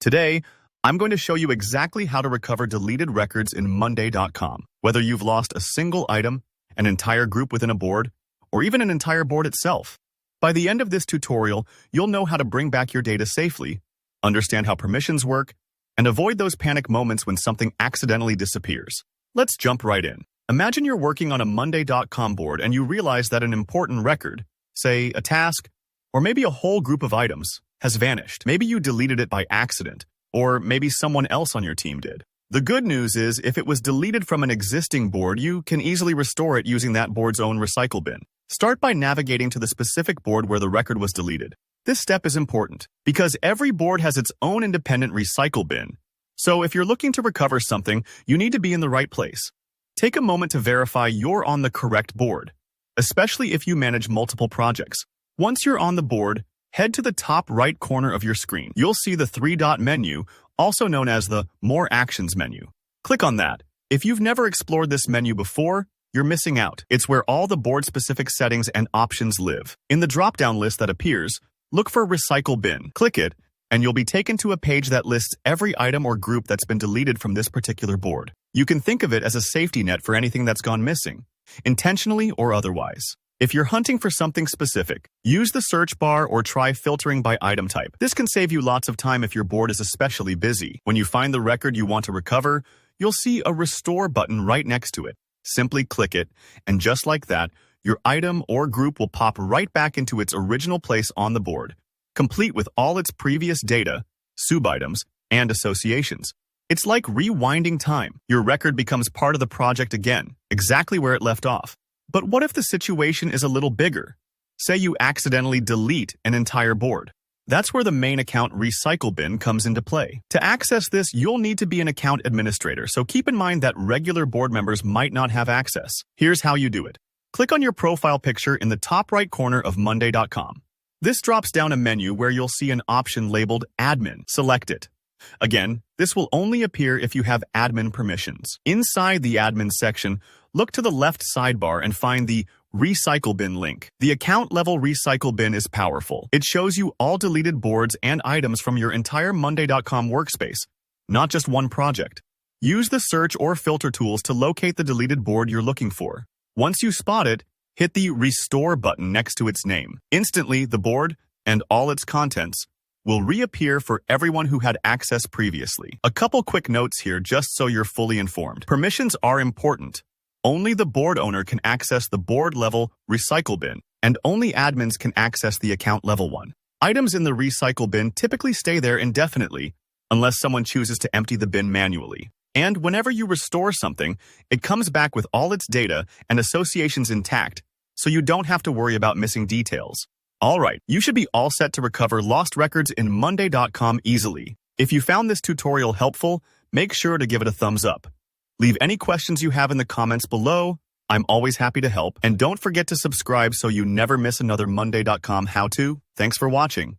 Today, I'm going to show you exactly how to recover deleted records in Monday.com, whether you've lost a single item, an entire group within a board, or even an entire board itself. By the end of this tutorial, you'll know how to bring back your data safely, understand how permissions work, and avoid those panic moments when something accidentally disappears. Let's jump right in. Imagine you're working on a Monday.com board and you realize that an important record, say a task, or maybe a whole group of items, has vanished. Maybe you deleted it by accident, or maybe someone else on your team did. The good news is, if it was deleted from an existing board, you can easily restore it using that board's own recycle bin. Start by navigating to the specific board where the record was deleted. This step is important because every board has its own independent recycle bin. So if you're looking to recover something, you need to be in the right place. Take a moment to verify you're on the correct board, especially if you manage multiple projects. Once you're on the board, head to the top right corner of your screen. You'll see the three-dot menu, also known as the More Actions menu. Click on that. If you've never explored this menu before, you're missing out. It's where all the board-specific settings and options live. In the drop-down list that appears, look for Recycle Bin. Click it, and you'll be taken to a page that lists every item or group that's been deleted from this particular board. You can think of it as a safety net for anything that's gone missing, intentionally or otherwise. If you're hunting for something specific, use the search bar or try filtering by item type. This can save you lots of time if your board is especially busy. When you find the record you want to recover, you'll see a Restore button right next to it. Simply click it, and just like that, your item or group will pop right back into its original place on the board, complete with all its previous data, sub-items, and associations. It's like rewinding time. Your record becomes part of the project again, exactly where it left off. But what if the situation is a little bigger? Say you accidentally delete an entire board. That's where the main account recycle bin comes into play. To access this, you'll need to be an account administrator, so keep in mind that regular board members might not have access. Here's how you do it. Click on your profile picture in the top right corner of Monday.com. This drops down a menu where you'll see an option labeled Admin. Select it. Again, this will only appear if you have admin permissions. Inside the admin section, look to the left sidebar and find the Recycle Bin link. The account-level Recycle Bin is powerful. It shows you all deleted boards and items from your entire Monday.com workspace, not just one project. Use the search or filter tools to locate the deleted board you're looking for. Once you spot it, hit the Restore button next to its name. Instantly, the board and all its contents will reappear for everyone who had access previously. A couple quick notes here just so you're fully informed. Permissions are important. Only the board owner can access the board-level recycle bin, and only admins can access the account-level one. Items in the recycle bin typically stay there indefinitely, unless someone chooses to empty the bin manually. And whenever you restore something, it comes back with all its data and associations intact, so you don't have to worry about missing details. Alright, you should be all set to recover lost records in Monday.com easily. If you found this tutorial helpful, make sure to give it a thumbs up. Leave any questions you have in the comments below. I'm always happy to help. And don't forget to subscribe so you never miss another Monday.com how-to. Thanks for watching.